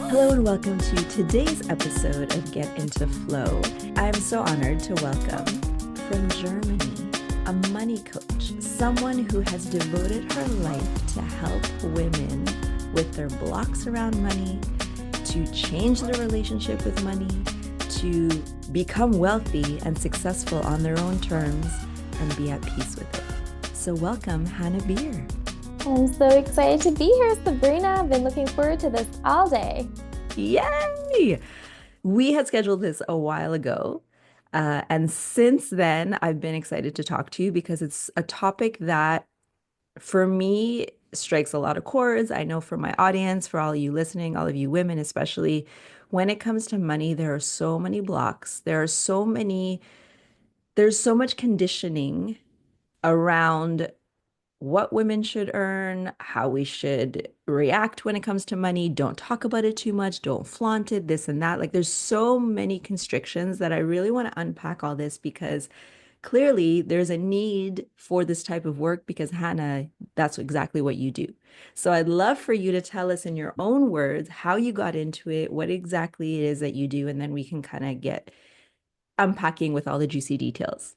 Hello and welcome to today's episode of Get Into Flow. I'm so honored to welcome from Germany a money coach, someone who has devoted her life to help women with their blocks around money, to change their relationship with money, to become wealthy and successful on their own terms and be at peace with it. So welcome, Hannah Bier. I'm so excited to be here, Sabrina. I've been looking forward to this all day. Yay! We had scheduled this a while ago. And since then, I've been excited to talk to you because it's a topic that, for me, strikes a lot of chords. I know for my audience, for all of you listening, all of you women especially, when it comes to money, there are so many blocks. There's so much conditioning around what women should earn, how we should react when it comes to money. Don't talk about it too much. Don't flaunt it, this and that. Like there's so many constrictions that I really want to unpack all this because clearly there's a need for this type of work because Hannah, that's exactly what you do. So I'd love for you to tell us in your own words how you got into it, what exactly it is that you do, and then we can kind of get unpacking with all the juicy details.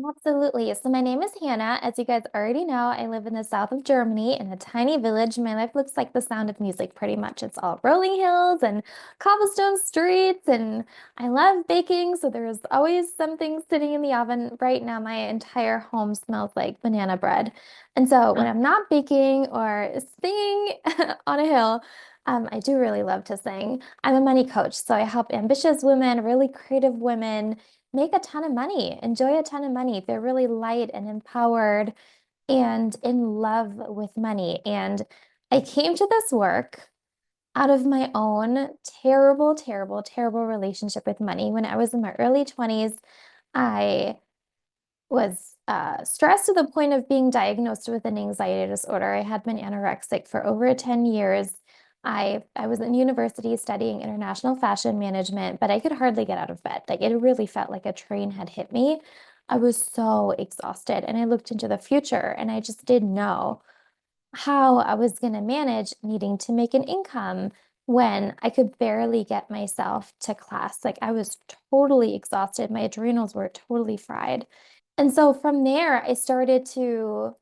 Absolutely. So my name is Hannah. As you guys already know, I live in the south of Germany in a tiny village. My life looks like the Sound of Music pretty much. It's all rolling hills and cobblestone streets, and I love baking, so there's always something sitting in the oven. Right now, my entire home smells like banana bread. And so when I'm not baking or singing on a hill, I do really love to sing. I'm a money coach, so I help ambitious women, really creative women make a ton of money, enjoy a ton of money. They're really light and empowered and in love with money. And I came to this work out of my own terrible, terrible, terrible relationship with money. When I was in my early 20s, I was stressed to the point of being diagnosed with an anxiety disorder. I had been anorexic for over 10 years. I was in university studying international fashion management, but I could hardly get out of bed. Like it really felt like a train had hit me. I was so exhausted and I looked into the future and I just didn't know how I was going to manage needing to make an income when I could barely get myself to class. Like I was totally exhausted. My adrenals were totally fried. And so from there, I started to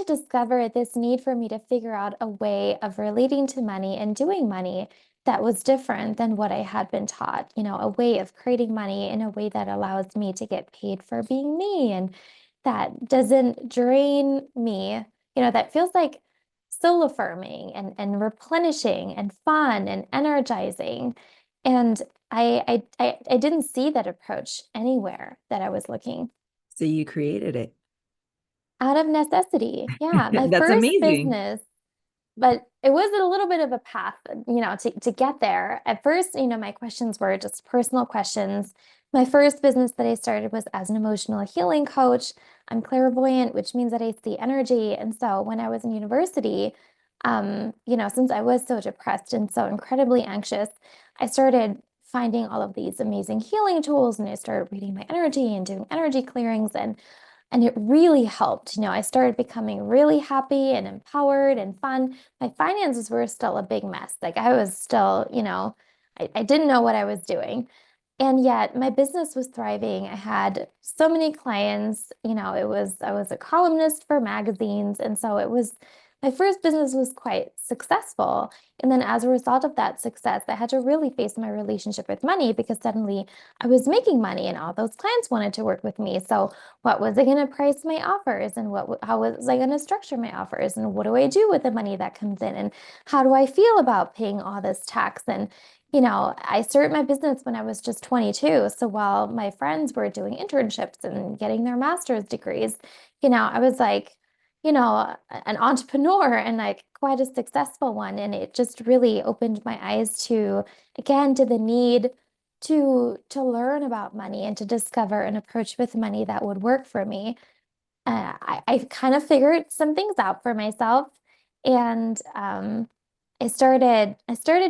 discover this need for me to figure out a way of relating to money and doing money that was different than what I had been taught, a way of creating money in a way that allows me to get paid for being me and that doesn't drain me, that feels like soul affirming and replenishing and fun and energizing. And I didn't see that approach anywhere that I was looking. So you created it. Out of necessity. Yeah, my That's first amazing. business, but it was a little bit of a path, to get there. At first, my questions were just personal questions. My first business that I started was as an emotional healing coach. I'm clairvoyant, which means that I see energy. And so when I was in university, since I was so depressed and so incredibly anxious, I started finding all of these amazing healing tools and I started reading my energy and doing energy clearings and it really helped. I started becoming really happy and empowered and fun. My finances were still a big mess. Like I was still, I didn't know what I was doing. And yet my business was thriving. I had so many clients, I was a columnist for magazines. And so my first business was quite successful. And then as a result of that success, I had to really face my relationship with money because suddenly I was making money and all those clients wanted to work with me. So what was I going to price my offers and how was I going to structure my offers and what do I do with the money that comes in and how do I feel about paying all this tax? And I started my business when I was just 22. So while my friends were doing internships and getting their master's degrees, I was like, an entrepreneur and like quite a successful one. And it just really opened my eyes to, again, to the need to learn about money and to discover an approach with money that would work for me. I kind of figured some things out for myself, and I started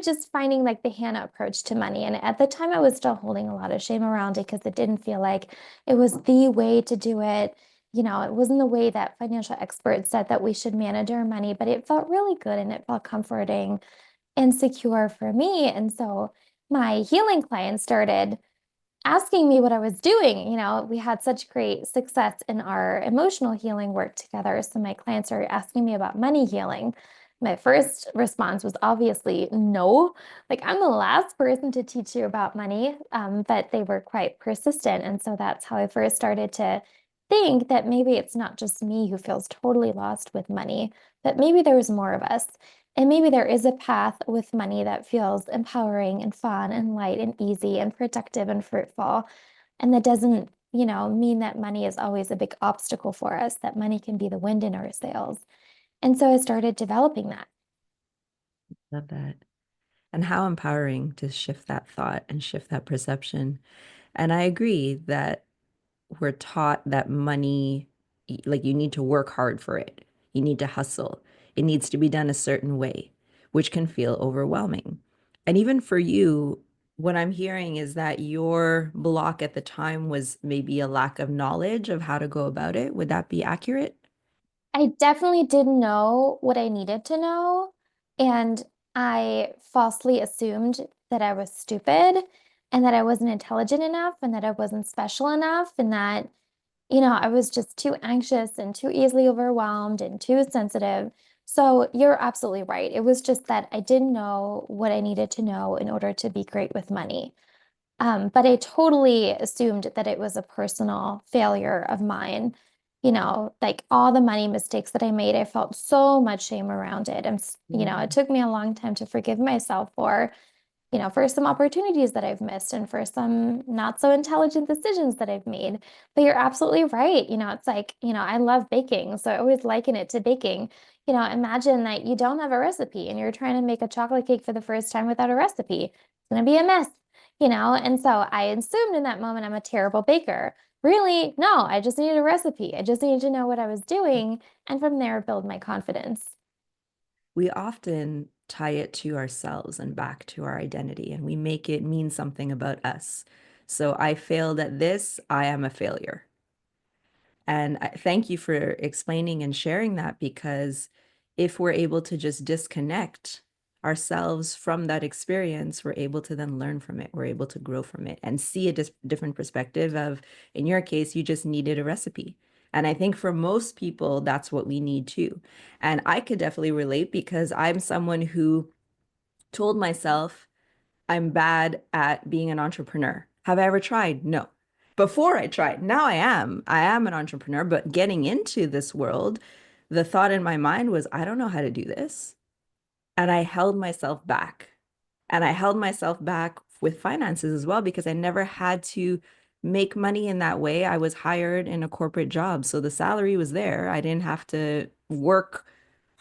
just finding like the Hannah approach to money. And at the time, I was still holding a lot of shame around it because it didn't feel like it was the way to do it. It wasn't the way that financial experts said that we should manage our money, but it felt really good and it felt comforting. insecure for me. And so my healing clients started asking me what I was doing. We had such great success in our emotional healing work together. So my clients are asking me about money healing. My first response was obviously no. Like, I'm the last person to teach you about money, but they were quite persistent. And so that's how I first started to think that maybe it's not just me who feels totally lost with money, but maybe there was more of us. And maybe there is a path with money that feels empowering and fun and light and easy and productive and fruitful. And that doesn't, mean that money is always a big obstacle for us, that money can be the wind in our sails. And so I started developing that. Love that. And how empowering to shift that thought and shift that perception. And I agree that we're taught that money, like you need to work hard for it. You need to hustle. It needs to be done a certain way, which can feel overwhelming. And even for you, what I'm hearing is that your block at the time was maybe a lack of knowledge of how to go about it. Would that be accurate? I definitely didn't know what I needed to know. And I falsely assumed that I was stupid and that I wasn't intelligent enough and that I wasn't special enough and that I was just too anxious and too easily overwhelmed and too sensitive. So you're absolutely right. It was just that I didn't know what I needed to know in order to be great with money. But I totally assumed that it was a personal failure of mine. Like all the money mistakes that I made, I felt so much shame around it. And, it Mm. took me a long time to forgive myself for some opportunities that I've missed and for some not so intelligent decisions that I've made. But you're absolutely right. It's like, I love baking, so I always liken it to baking. Imagine that you don't have a recipe and you're trying to make a chocolate cake for the first time without a recipe. It's going to be a mess. And so I assumed in that moment I'm a terrible baker. Really, no, I just needed a recipe. I just needed to know what I was doing and from there build my confidence. We often tie it to ourselves and back to our identity, and we make it mean something about us. So I failed at this, I am a failure. And thank you for explaining and sharing that because if we're able to just disconnect ourselves from that experience, we're able to then learn from it. We're able to grow from it and see a different perspective of, in your case, you just needed a recipe. And I think for most people, that's what we need too. And I could definitely relate because I'm someone who told myself, I'm bad at being an entrepreneur. Have I ever tried? No. Before I tried, now I am. I am an entrepreneur, but getting into this world, the thought in my mind was, I don't know how to do this. And I held myself back. And I held myself back with finances as well because I never had to make money in that way. I was hired in a corporate job. So the salary was there. I didn't have to work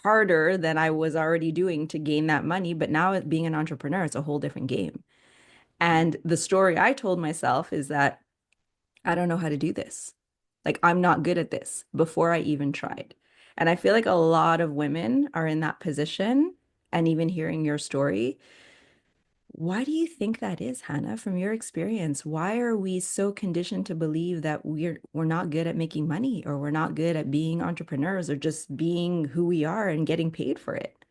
harder than I was already doing to gain that money. But now being an entrepreneur, it's a whole different game. And the story I told myself is that I don't know how to do this. Like, I'm not good at this before I even tried. And I feel like a lot of women are in that position. And even hearing your story, why do you think that is, Hannah, from your experience? Why are we so conditioned to believe that we're not good at making money or we're not good at being entrepreneurs or just being who we are and getting paid for it?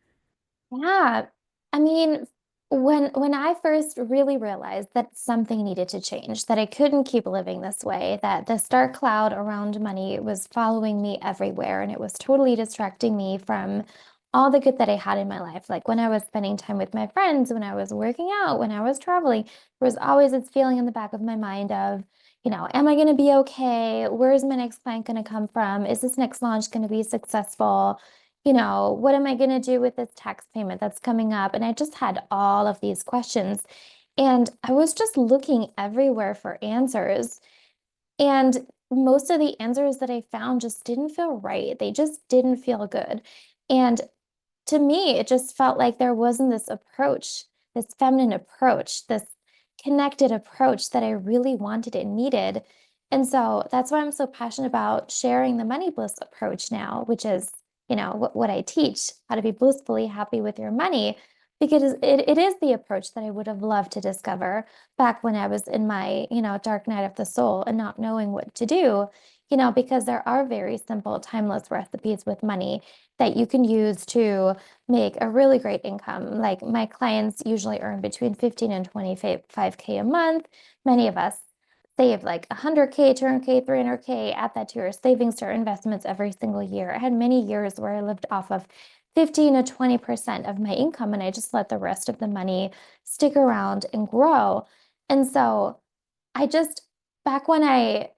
Yeah. I mean, when I first really realized that something needed to change, that I couldn't keep living this way, that the dark cloud around money was following me everywhere and it was totally distracting me from all the good that I had in my life. Like when I was spending time with my friends, when I was working out, when I was traveling, there was always this feeling in the back of my mind of, am I going to be okay? Where's my next client going to come from? Is this next launch going to be successful? What am I going to do with this tax payment that's coming up? And I just had all of these questions. And I was just looking everywhere for answers. And most of the answers that I found just didn't feel right. They just didn't feel good. And to me, it just felt like there wasn't this approach, this feminine approach, this connected approach that I really wanted and needed. And so that's why I'm so passionate about sharing the Money Bliss approach now, which is, what I teach, how to be blissfully happy with your money, because it is the approach that I would have loved to discover back when I was in my, dark night of the soul and not knowing what to do. because there are very simple, timeless recipes with money that you can use to make a really great income. Like my clients usually earn between 15 and 25K a month. Many of us save like 100K, 200K, 300K, add that to your savings to your investments every single year. I had many years where I lived off of 15 to 20% of my income, and I just let the rest of the money stick around and grow. And so I just, back when I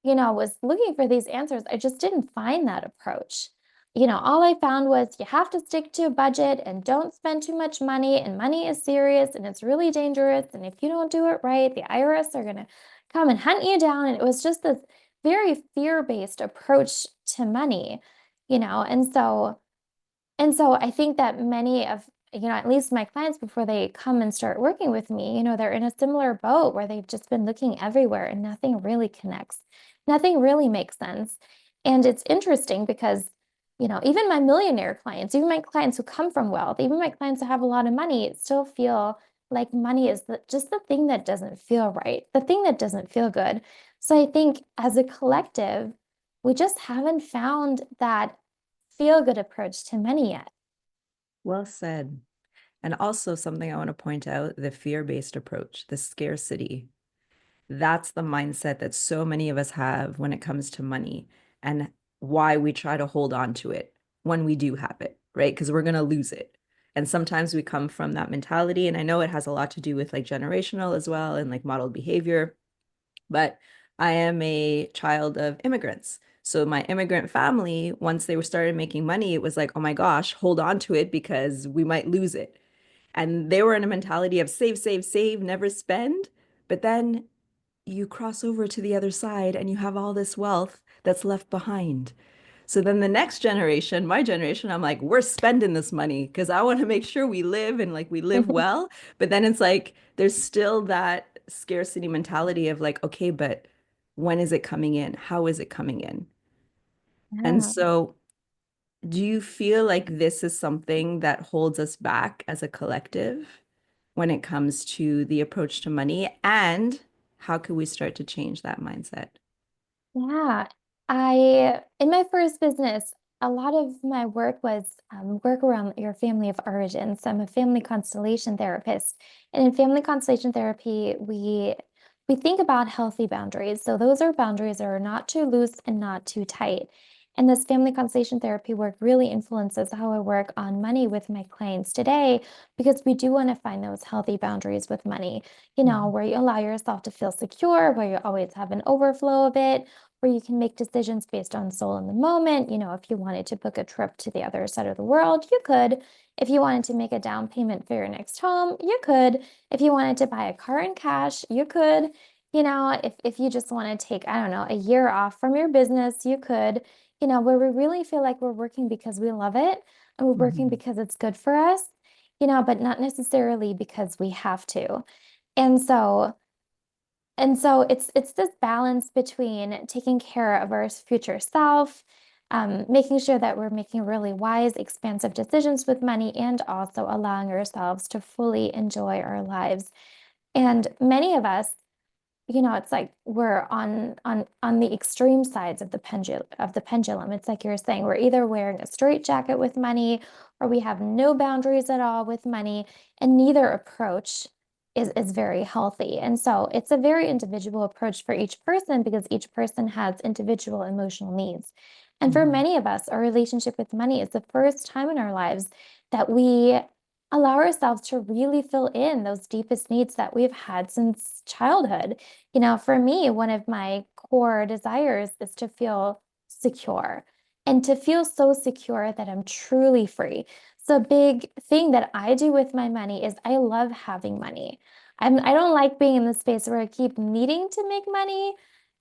was looking for these answers, I just didn't find that approach. All I found was you have to stick to a budget and don't spend too much money, and money is serious and it's really dangerous. And if you don't do it right, the IRS are going to come and hunt you down. And it was just this very fear-based approach to money, you know, and so. And so I think that many of, at least my clients before they come and start working with me, they're in a similar boat where they've just been looking everywhere and nothing really connects. Nothing really makes sense. And it's interesting because, even my millionaire clients, even my clients who come from wealth, even my clients who have a lot of money still feel like money is just the thing that doesn't feel right, the thing that doesn't feel good. So I think as a collective, we just haven't found that feel good approach to money yet. Well said. And also something I want to point out, the fear-based approach, the scarcity. That's the mindset that so many of us have when it comes to money and why we try to hold on to it when we do have it, right? Because we're going to lose it. And sometimes we come from that mentality. And I know it has a lot to do with like generational as well and like modeled behavior. But I am a child of immigrants. So my immigrant family, once they were started making money, it was like, oh my gosh, hold on to it because we might lose it. And they were in a mentality of save, save, save, never spend. But then you cross over to the other side and you have all this wealth that's left behind. So then the next generation, my generation, I'm like, we're spending this money because I want to make sure we live and like we live well. But then it's like there's still that scarcity mentality of like, okay, but when is it coming in? How is it coming in? And Yeah. so do you feel like this is something that holds us back as a collective when it comes to the approach to money? And how could we start to change that mindset? Yeah. In my first business, a lot of my work was work around your family of origin. So I'm a family constellation therapist. And in family constellation therapy, we think about healthy boundaries. So those are boundaries that are not too loose and not too tight. And this family constellation therapy work really influences how I work on money with my clients today because we do want to find those healthy boundaries with money, Mhm. where you allow yourself to feel secure, where you always have an overflow of it, where you can make decisions based on soul in the moment. If you wanted to book a trip to the other side of the world, you could. If you wanted to make a down payment for your next home, you could. If you wanted to buy a car in cash, you could. If you just want to take, I don't know, a year off from your business, you could. Where we really feel like we're working because we love it and we're working Mhm. because it's good for us, but not necessarily because we have to. And so it's this balance between taking care of our future self, making sure that we're making really wise, expansive decisions with money, and also allowing ourselves to fully enjoy our lives. And many of us, it's like we're on the extreme sides of the pendulum. It's like you're saying, we're either wearing a straight jacket with money or we have no boundaries at all with money, and neither approach is very healthy. And so it's a very individual approach for each person because each person has individual emotional needs. And for Mhm. many of us, our relationship with money is the first time in our lives that we allow ourselves to really fill in those deepest needs that we've had since childhood. For me, one of my core desires is to feel secure and to feel so secure that I'm truly free. So, a big thing that I do with my money is I love having money. I don't like being in the space where I keep needing to make money.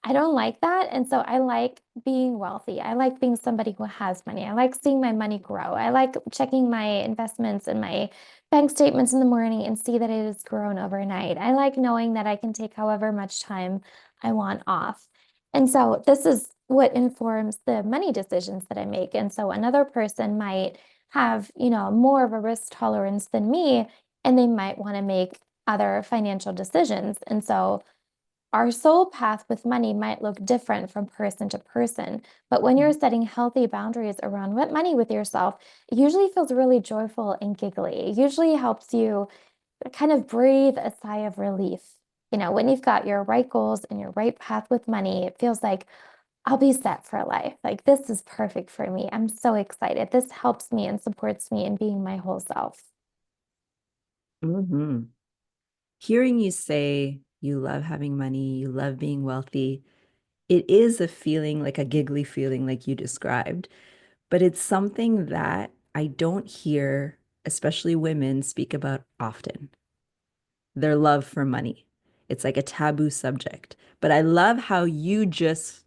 I don't like that. And so I like being wealthy. I like being somebody who has money. I like seeing my money grow. I like checking my investments and my bank statements in the morning and see that it has grown overnight. I like knowing that I can take however much time I want off. And so this is what informs the money decisions that I make. And so another person might have, more of a risk tolerance than me, and they might want to make other financial decisions. And so our soul path with money might look different from person to person. But when you're setting healthy boundaries around what money with yourself, it usually feels really joyful and giggly. It usually helps you kind of breathe a sigh of relief. When you've got your right goals and your right path with money, it feels like I'll be set for life. Like, this is perfect for me. I'm so excited. This helps me and supports me in being my whole self. Hmm. Hearing you say you love having money, you love being wealthy, it is a feeling, like a giggly feeling, like you described, but it's something that I don't hear, especially women, speak about often. Their love for money. It's like a taboo subject. But I love how you just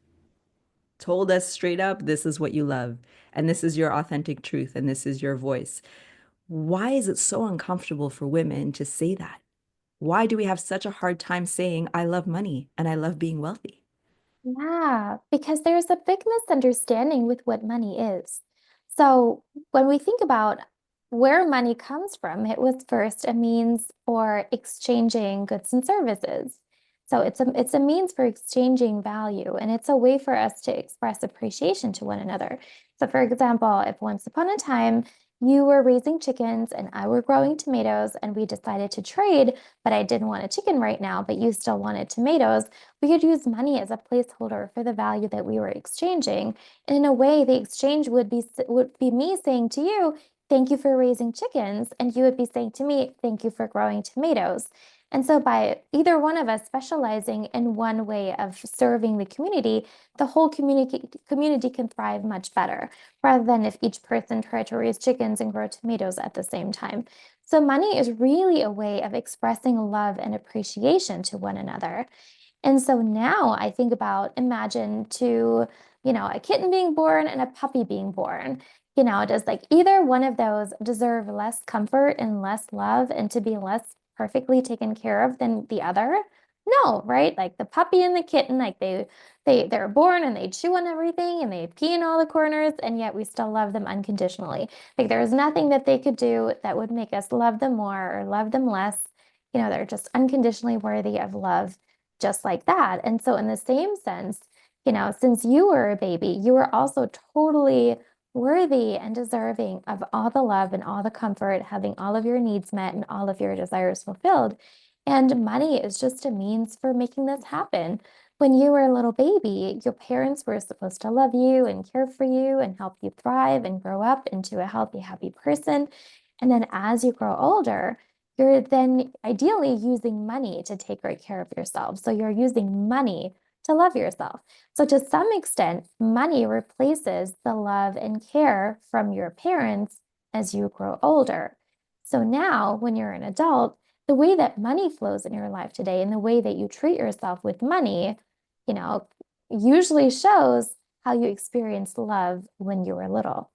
told us straight up, this is what you love, and this is your authentic truth, and this is your voice. Why is it so uncomfortable for women to say that? Why do we have such a hard time saying, I love money and I love being wealthy? Yeah, because there's a big misunderstanding with what money is. So, when we think about where money comes from, it was first a means for exchanging goods and services. So, it's a means for exchanging value, and it's a way for us to express appreciation to one another. So, for example, if once upon a time you were raising chickens and I were growing tomatoes and we decided to trade, but I didn't want a chicken right now, but you still wanted tomatoes, we could use money as a placeholder for the value that we were exchanging. And in a way, the exchange would be me saying to you, "Thank you for raising chickens," and you would be saying to me, "Thank you for growing tomatoes." And so by either one of us specializing in one way of serving the community, the whole community can thrive much better, rather than if each person tried to raise chickens and grow tomatoes at the same time. So money is really a way of expressing love and appreciation to one another. And so now I think about imagine a kitten being born and a puppy being born. Does like either one of those deserve less comfort and less love and to be less perfectly taken care of than the other? No, right? Like the puppy and the kitten, like they're born and they chew on everything and they pee in all the corners, and yet we still love them unconditionally. Like there's nothing that they could do that would make us love them more or love them less. They're just unconditionally worthy of love just like that. And so, in the same sense, since you were a baby, you were also totally worthy and deserving of all the love and all the comfort, having all of your needs met and all of your desires fulfilled. And money is just a means for making this happen. When you were a little baby, your parents were supposed to love you and care for you and help you thrive and grow up into a healthy, happy person. And then as you grow older, you're then ideally using money to take great care of yourself. So you're using money to love yourself. So to some extent, money replaces the love and care from your parents as you grow older. So now, when you're an adult, the way that money flows in your life today and the way that you treat yourself with money, you know, usually shows how you experienced love when you were little.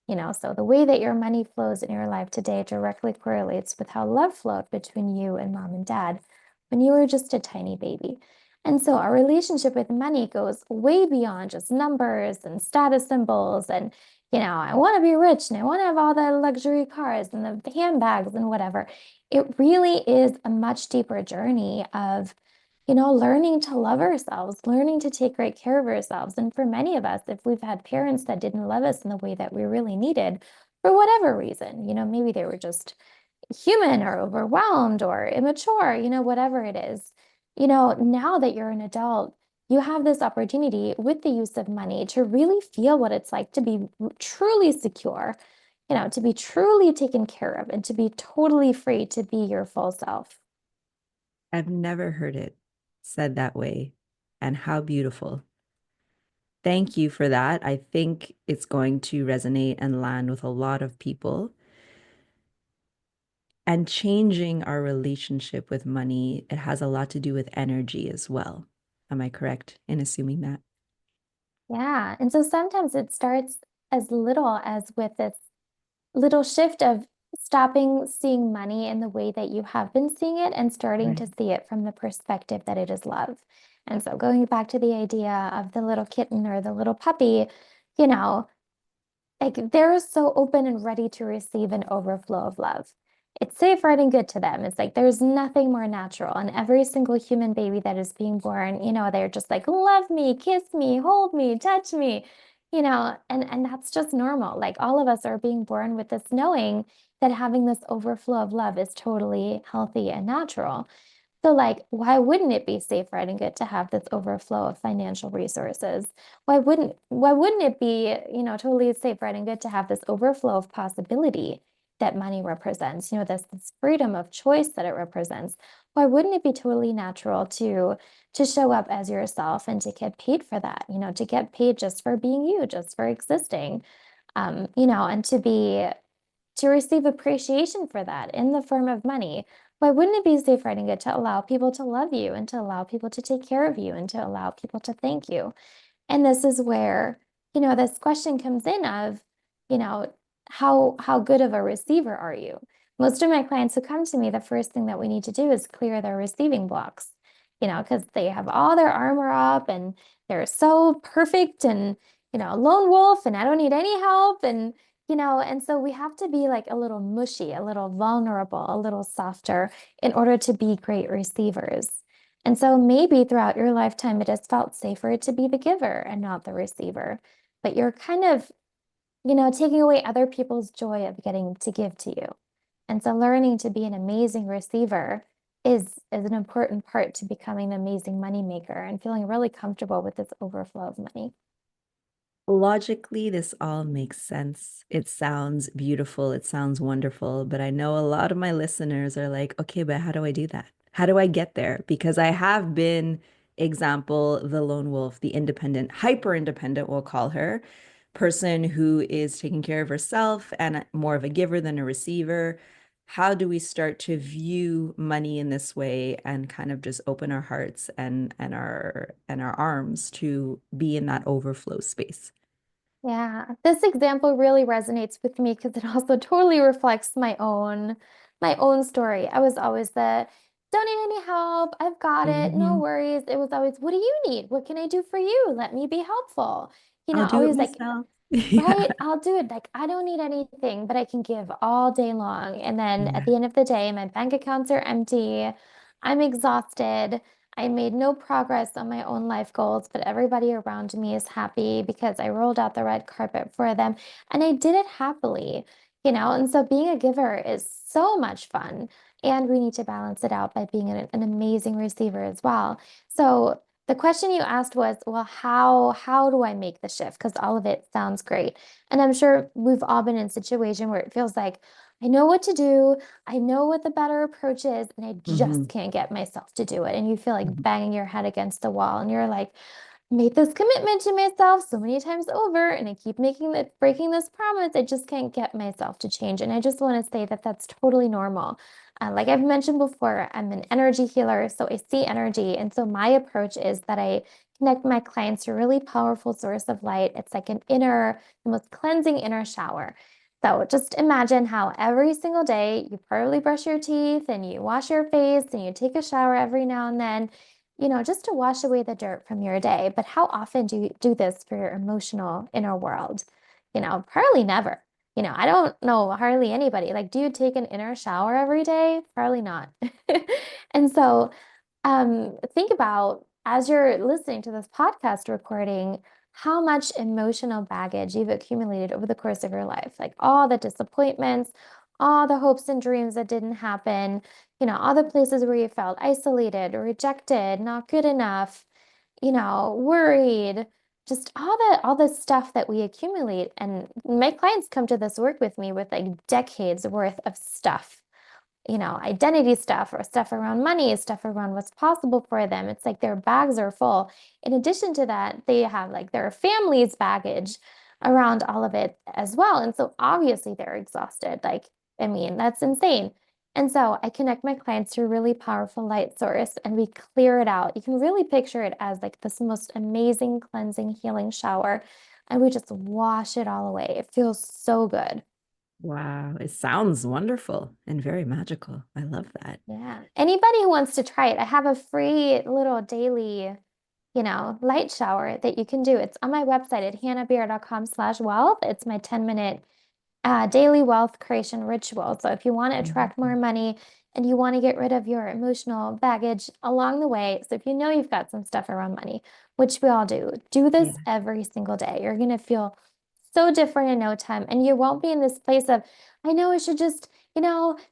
So the way that your money flows in your life today directly correlates with how love flowed between you and mom and dad when you were just a tiny baby. And so our relationship with money goes way beyond just numbers and status symbols. And, I want to be rich and I want to have all the luxury cars and the handbags and whatever. It really is a much deeper journey of learning to love ourselves, learning to take great care of ourselves. And for many of us, if we've had parents that didn't love us in the way that we really needed, for whatever reason, maybe they were just human or overwhelmed or immature, whatever it is, now that you're an adult, you have this opportunity with the use of money to really feel what it's like to be truly secure, to be truly taken care of and to be totally free to be your full self. I've never heard it said that way. And how beautiful. Thank you for that. I think it's going to resonate and land with a lot of people. And changing our relationship with money, it has a lot to do with energy as well. Am I correct in assuming that? Yeah. And so sometimes it starts as little as with this little shift of stopping seeing money in the way that you have been seeing it and starting to Right. see it from the perspective that it is love. And so going back to the idea of the little kitten or the little puppy, you know, like they're so open and ready to receive an overflow of love. It's safe, right, and good to them. It's like there's nothing more natural. And every single human baby that is being born, they're just like, love me, kiss me, hold me, touch me, and that's just normal. Like all of us are being born with this knowing that having this overflow of love is totally healthy and natural. So, like, why wouldn't it be safe, right, and good to have this overflow of financial resources? Why wouldn't it be, totally safe, right, and good to have this overflow of possibility that money represents, this freedom of choice that it represents? Why wouldn't it be totally natural to show up as yourself and to get paid for that, to get paid just for being you, just for existing, and to receive appreciation for that in the form of money? Why wouldn't it be safe, right, and good to allow people to love you and to allow people to take care of you and to allow people to thank you? And this is where, this question comes in of, you know, how good of a receiver are you? Most of my clients who come to me, the first thing that we need to do is clear their receiving blocks, because they have all their armor up and they're so perfect and, lone wolf and I don't need any help. And so we have to be like a little mushy, a little vulnerable, a little softer in order to be great receivers. And so maybe throughout your lifetime, it has felt safer to be the giver and not the receiver. But you're kind of, taking away other people's joy of getting to give to you. And so learning to be an amazing receiver is an important part to becoming an amazing money maker and feeling really comfortable with this overflow of money. Logically, this all makes sense. It sounds beautiful. It sounds wonderful. But I know a lot of my listeners are like, okay, but how do I do that? How do I get there? Because I have been, example, the lone wolf, the independent, hyper independent, we'll call her, person who is taking care of herself and more of a giver than a receiver. How do we start to view money in this way and kind of just open our hearts and our arms to be in that overflow space? Yeah, this example really resonates with me because it also totally reflects my own story. I was always the don't need any help. I've got it. No Mhm. worries. It was always, what do you need? What can I do for you? Let me be helpful. I'll do it Always like, myself. right, Yeah. I'll do it. Like, I don't need anything, but I can give all day long. And then at Yeah. the end of the day, my bank accounts are empty. I'm exhausted. I made no progress on my own life goals, but everybody around me is happy because I rolled out the red carpet for them and I did it happily. And so being a giver is so much fun. And we need to balance it out by being an amazing receiver as well. So the question you asked was, well, how do I make the shift? Because all of it sounds great. And I'm sure we've all been in a situation where it feels like I know what to do, I know what the better approach is, and I just Hmm. can't get myself to do it. And you feel like banging your head against the wall, and you're like, made this commitment to myself so many times over, and I keep breaking this promise. I just can't get myself to change. And I just want to say that that's totally normal. Like I've mentioned before, I'm an energy healer, so I see energy. And so my approach is that I connect my clients to a really powerful source of light. It's like the most cleansing inner shower. So just imagine how every single day you probably brush your teeth and you wash your face and you take a shower every now and then, just to wash away the dirt from your day. But how often do you do this for your emotional inner world? Probably never. I don't know hardly anybody. Like, do you take an inner shower every day? Probably not. And so, think about as you're listening to this podcast recording, how much emotional baggage you've accumulated over the course of your life, like all the disappointments, all the hopes and dreams that didn't happen, all the places where you felt isolated, rejected, not good enough, worried, just all the stuff that we accumulate. And my clients come to this work with me with like decades worth of stuff, identity stuff or stuff around money, stuff around what's possible for them. It's like their bags are full. In addition to that, they have like their family's baggage around all of it as well. And so obviously they're exhausted. Like, I mean, that's insane. And so I connect my clients to a really powerful light source and we clear it out. You can really picture it as like this most amazing cleansing healing shower. And we just wash it all away. It feels so good. Wow. It sounds wonderful and very magical. I love that. Yeah. Anybody who wants to try it, I have a free little daily, light shower that you can do. It's on my website at hannahbier.com/wealth. It's my 10-minute daily wealth creation ritual. So if you want to attract more Mhm. money and you want to get rid of your emotional baggage along the way, so if you know you've got some stuff around money, which we all do this Yeah. every single day. You're going to feel so different in no time. And you won't be in this place of, I know I should just,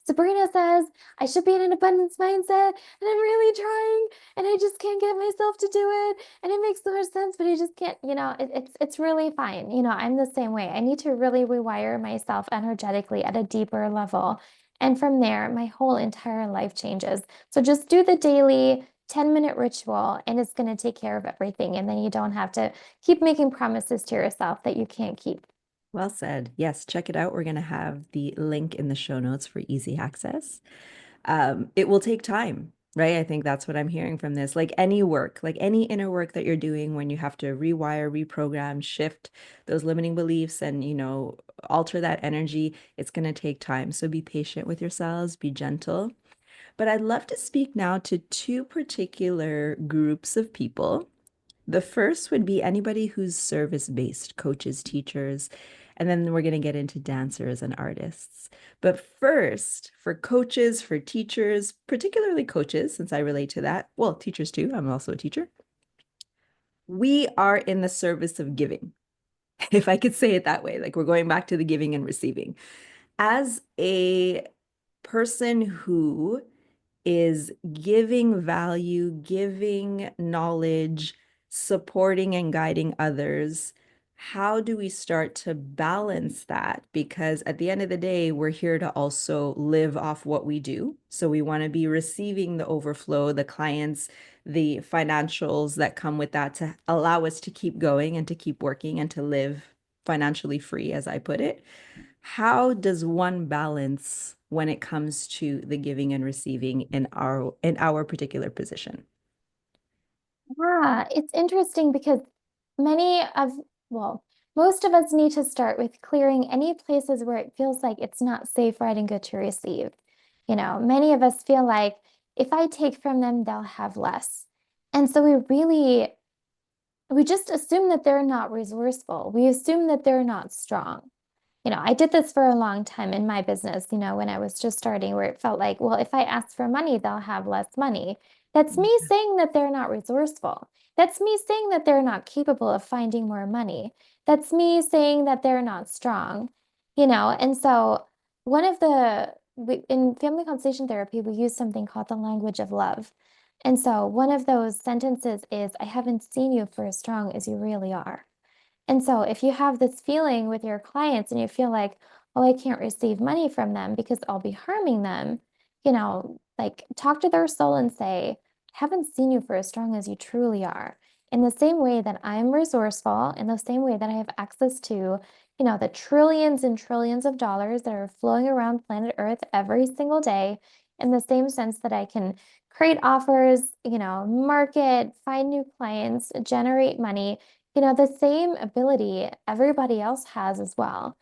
Sabrina says I should be in an abundance mindset and I'm really trying and I just can't get myself to do it. And it makes so much sense, but I just can't, it's really fine. I'm the same way. I need to really rewire myself energetically at a deeper level. And from there, my whole entire life changes. So just do the daily 10-minute ritual and it's going to take care of everything. And then you don't have to keep making promises to yourself that you can't keep. Well said. Yes, check it out. We're going to have the link in the show notes for easy access. It will take time, right? I think that's what I'm hearing from this. Like any work, like any inner work that you're doing when you have to rewire, reprogram, shift those limiting beliefs and, alter that energy, it's going to take time. So be patient with yourselves, be gentle. But I'd love to speak now to two particular groups of people. The first would be anybody who's service-based, coaches, teachers, and then we're going to get into dancers and artists. But first, for coaches, for teachers, particularly coaches, since I relate to that, well, teachers too, I'm also a teacher. We are in the service of giving, if I could say it that way. Like we're going back to the giving and receiving. As a person who is giving value, giving knowledge, supporting and guiding others. How do we start to balance that? Because at the end of the day, we're here to also live off what we do. So we want to be receiving the overflow, the clients, the financials that come with that to allow us to keep going and to keep working and to live financially free, as I put it. How does one balance when it comes to the giving and receiving in our particular position? Yeah, it's interesting because many of, well, most of us need to start with clearing any places where it feels like it's not safe, right, and good to receive. Many of us feel like if I take from them, they'll have less. And so we just assume that they're not resourceful. We assume that they're not strong. I did this for a long time in my business, when I was just starting, where it felt like, well, if I ask for money, they'll have less money. That's me saying that they're not resourceful. That's me saying that they're not capable of finding more money. That's me saying that they're not strong, And so, in family constellation therapy, we use something called the language of love. And so, one of those sentences is, I haven't seen you for as strong as you really are. And so if you have this feeling with your clients and you feel like, oh, I can't receive money from them because I'll be harming them, like talk to their soul and say, I haven't seen you for as strong as you truly are. In the same way that I'm resourceful, in the same way that I have access to, the trillions and trillions of dollars that are flowing around planet Earth every single day, in the same sense that I can create offers, market, find new clients, generate money, the same ability everybody else has as well.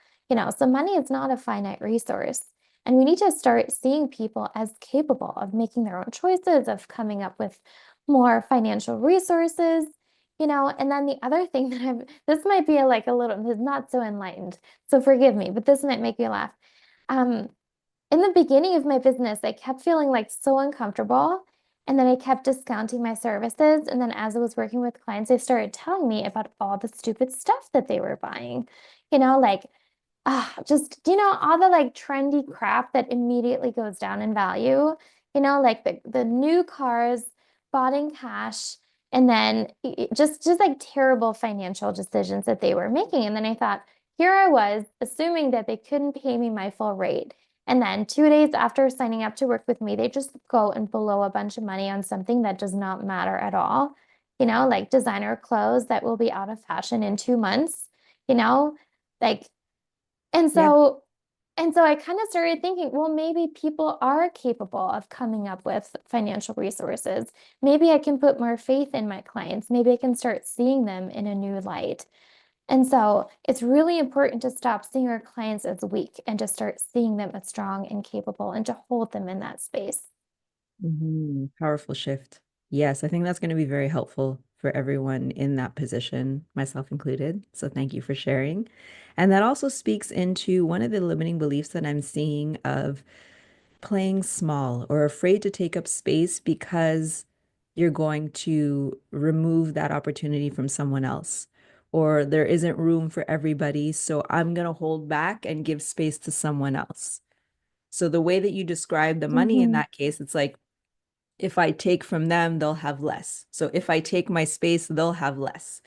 So money is not a finite resource. And we need to start seeing people as capable of making their own choices, of coming up with more financial resources, and then the other thing that this might be like a little, this is not so enlightened, so forgive me, but this might make you laugh. Um, in the beginning of my business, I kept feeling like so uncomfortable. And then I kept discounting my services. And then as I was working with clients, they started telling me about all the stupid stuff that they were buying. Like, just, all the like trendy crap that immediately goes down in value, like the new cars bought in cash. And then just like terrible financial decisions that they were making. And then I thought, here I was assuming that they couldn't pay me my full rate. And then 2 days after signing up to work with me, they just go and blow a bunch of money on something that does not matter at all. Like designer clothes that will be out of fashion in 2 months, you know, like, and Yeah. so, and so I kind of started thinking, well, maybe people are capable of coming up with financial resources. Maybe I can put more faith in my clients. Maybe I can start seeing them in a new light. And so it's really important to stop seeing our clients as weak and to start seeing them as strong and capable and to hold them in that space. Powerful shift. Yes, I think that's going to be very helpful for everyone in that position, myself included. So thank you for sharing. And that also speaks into one of the limiting beliefs that I'm seeing of playing small or afraid to take up space because you're going to remove that opportunity from someone else. Or there isn't room for everybody, so I'm going to hold back and give space to someone else. So the way that you describe the money in Mm-hmm. that case, it's like if I take from them, they'll have less. So if I take my space, they'll have less.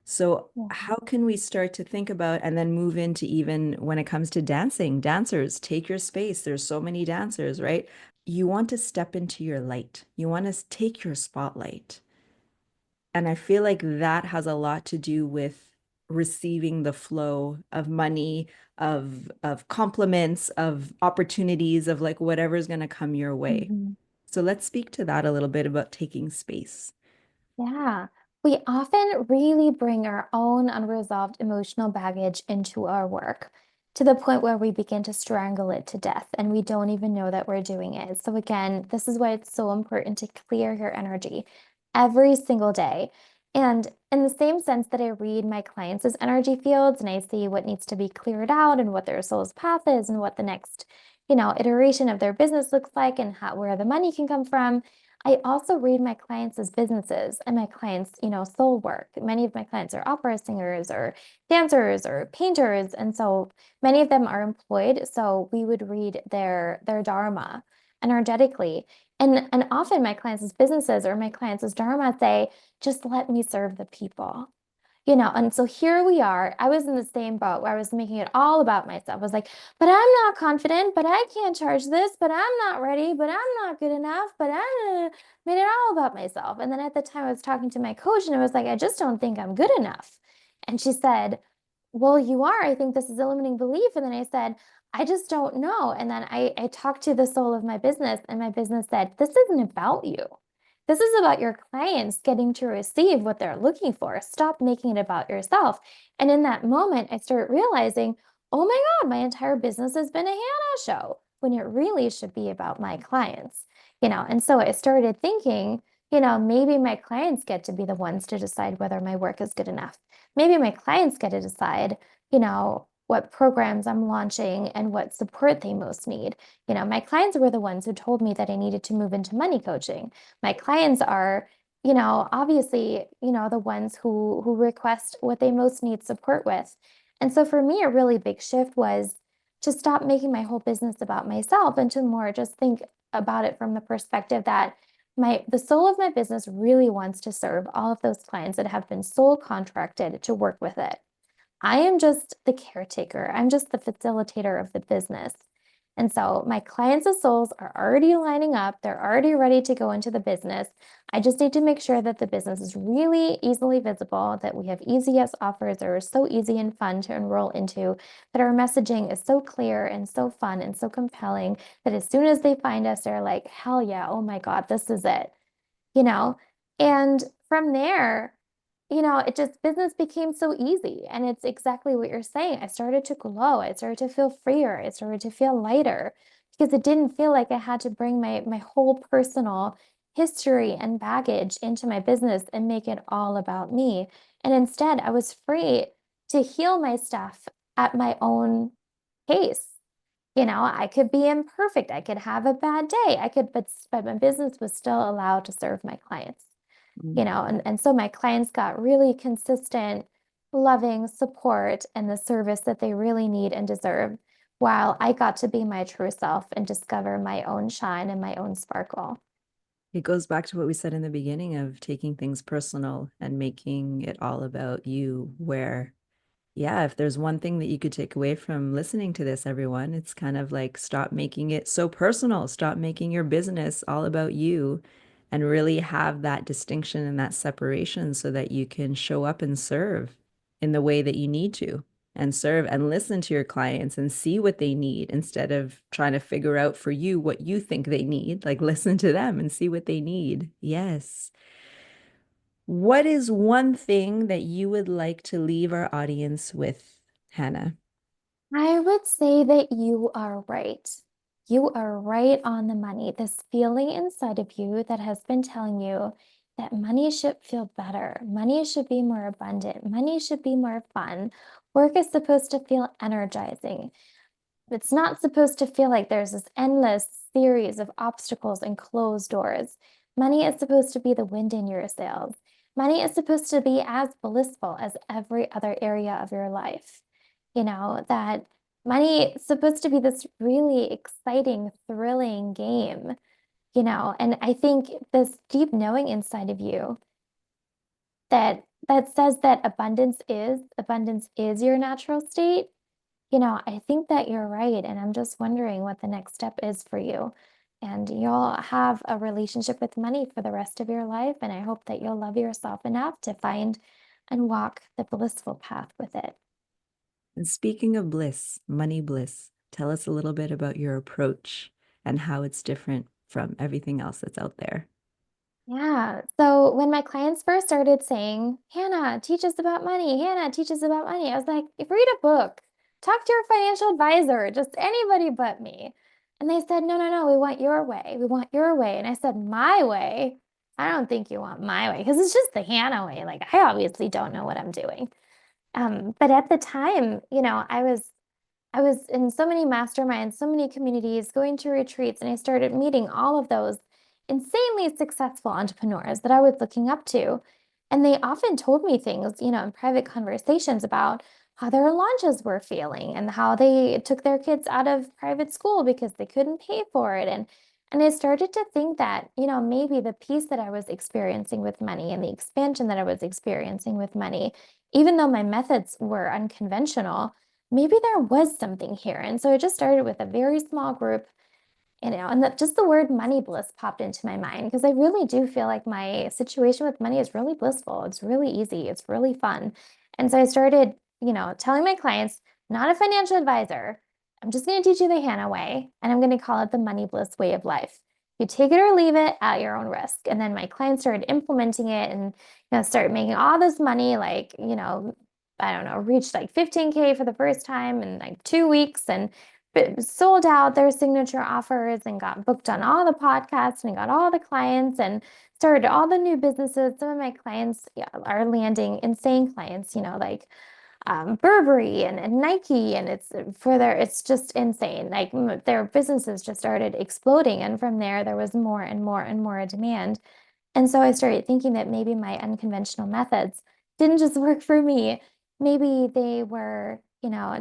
So Yeah. how can we start to think about and then move into even when it comes to dancing, dancers, take your space. There's so many dancers, right? You want to step into your light. You want to take your spotlight. And I feel like that has a lot to do with receiving the flow of money, of compliments, of opportunities, of like whatever's going to come your way. Mm-hmm. So let's speak to that a little bit about taking space. Yeah, we often really bring our own unresolved emotional baggage into our work to the point where we begin to strangle it to death and we don't even know that we're doing it. So, again, this is why it's so important to clear your energy every single day. And in the same sense that I read my clients' energy fields and I see what needs to be cleared out and what their soul's path is and what the next, iteration of their business looks like and how where the money can come from. I also read my clients as businesses and my clients, soul work. Many of my clients are opera singers or dancers or painters, and so many of them are employed. So we would read their dharma energetically. And often my clients as businesses or my clients as dharma say, just let me serve the people. And so here we are. I was in the same boat where I was making it all about myself. I was like, but I'm not confident, but I can't charge this, but I'm not ready, but I'm not good enough, but I made it all about myself. And then at the time I was talking to my coach and I was like, I just don't think I'm good enough. And she said, well, you are. I think this is a limiting belief. And then I said, I just don't know. And then I talked to the soul of my business, and my business said, this isn't about you. This is about your clients getting to receive what they're looking for. Stop making it about yourself. And in that moment, I started realizing, oh my God, my entire business has been a Hannah show when it really should be about my clients. And so I started thinking, maybe my clients get to be the ones to decide whether my work is good enough. Maybe my clients get to decide, what programs I'm launching and what support they most need. My clients were the ones who told me that I needed to move into money coaching. My clients are, obviously, the ones who request what they most need support with. And so for me, a really big shift was to stop making my whole business about myself and to more just think about it from the perspective that the soul of my business really wants to serve all of those clients that have been soul contracted to work with it. I am just the caretaker. I'm just the facilitator of the business. And so my clients' souls are already lining up. They're already ready to go into the business. I just need to make sure that the business is really easily visible, that we have easy yes offers that are so easy and fun to enroll into, that our messaging is so clear and so fun and so compelling that as soon as they find us, they're like, hell yeah, oh my God, this is it, you know? And from there, it just business became so easy. And it's exactly what you're saying. I started to glow. I started to feel freer. I started to feel lighter because it didn't feel like I had to bring my whole personal history and baggage into my business and make it all about me. And instead, I was free to heal my stuff at my own pace. I could be imperfect. I could have a bad day. But my business was still allowed to serve my clients. And so my clients got really consistent, loving support and the service that they really need and deserve, while I got to be my true self and discover my own shine and my own sparkle. It goes back to what we said in the beginning of taking things personal and making it all about you, where yeah, if there's one thing that you could take away from listening to this, everyone, it's kind of like stop making it so personal. Stop making your business all about you and really have that distinction and that separation so that you can show up and serve in the way that you need to and serve and listen to your clients and see what they need instead of trying to figure out for you what you think they need. Like listen to them and see what they need. Yes. What is one thing that you would like to leave our audience with, Hannah? I would say that you are right. You are right on the money. This feeling inside of you that has been telling you that money should feel better. Money should be more abundant. Money should be more fun. Work is supposed to feel energizing. It's not supposed to feel like there's this endless series of obstacles and closed doors. Money is supposed to be the wind in your sails. Money is supposed to be as blissful as every other area of your life. That money is supposed to be this really exciting, thrilling game, and I think this deep knowing inside of you that says that abundance is your natural state. I think that you're right. And I'm just wondering what the next step is for you. And you'll have a relationship with money for the rest of your life. And I hope that you'll love yourself enough to find and walk the blissful path with it. And speaking of bliss, money bliss, tell us a little bit about your approach and how it's different from everything else that's out there. Yeah. So when my clients first started saying, Hannah, teach us about money, Hannah, teach us about money, I was like, read a book, talk to your financial advisor, just anybody but me. And they said, no, no, no, we want your way. We want your way. And I said, my way? I don't think you want my way because it's just the Hannah way. Like, I obviously don't know what I'm doing. But at the time, I was in so many masterminds, so many communities, going to retreats, and I started meeting all of those insanely successful entrepreneurs that I was looking up to. And they often told me things, in private conversations about how their launches were failing and how they took their kids out of private school because they couldn't pay for it. And I started to think that, maybe the peace that I was experiencing with money and the expansion that I was experiencing with money, even though my methods were unconventional, maybe there was something here. And so I just started with a very small group, and that just the word money bliss popped into my mind because I really do feel like my situation with money is really blissful. It's really easy. It's really fun. And so I started, telling my clients, not a financial advisor. I'm just going to teach you the Hannah way, and I'm going to call it the money bliss way of life. You take it or leave it at your own risk. And then my clients started implementing it and, start making all this money, like, I don't know, reached like 15K for the first time in like 2 weeks and sold out their signature offers and got booked on all the podcasts and got all the clients and started all the new businesses. Some of my clients, yeah, are landing insane clients, like Burberry and Nike, and it's just insane. Like their businesses just started exploding, and from there was more and more and more demand. And so I started thinking that maybe my unconventional methods didn't just work for me. Maybe they were,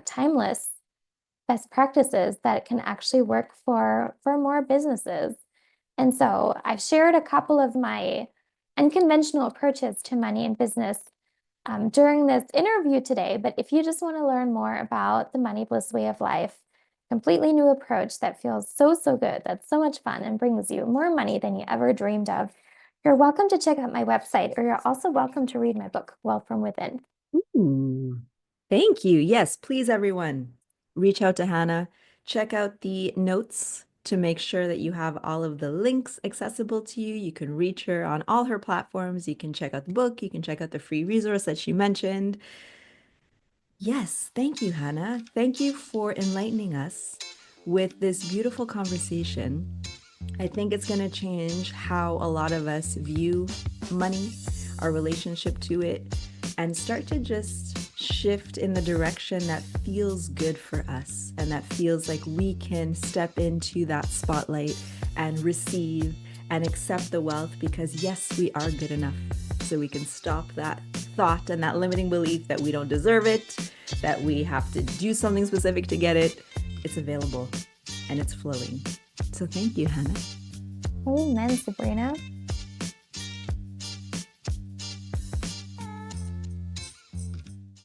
timeless best practices that can actually work for more businesses. And so I've shared a couple of my unconventional approaches to money and business during this interview today. But if you just want to learn more about the Money Bliss way of life, completely new approach that feels so, so good, that's so much fun and brings you more money than you ever dreamed of, you're welcome to check out my website, or you're also welcome to read my book, Wealth from Within. Ooh, thank you. Yes, please, everyone, reach out to Hannah. Check out the notes to make sure that you have all of the links accessible to you. You can reach her on all her platforms. You can check out the book. You can check out the free resource that she mentioned. Yes, thank you, Hannah. Thank you for enlightening us with this beautiful conversation. I think it's going to change how a lot of us view money, our relationship to it, and start to just shift in the direction that feels good for us and that feels like we can step into that spotlight and receive and accept the wealth because, yes, we are good enough. So we can stop that thought and that limiting belief that we don't deserve it, that we have to do something specific to get it. It's available and it's flowing. So thank you, Hannah. Amen, Sabrina.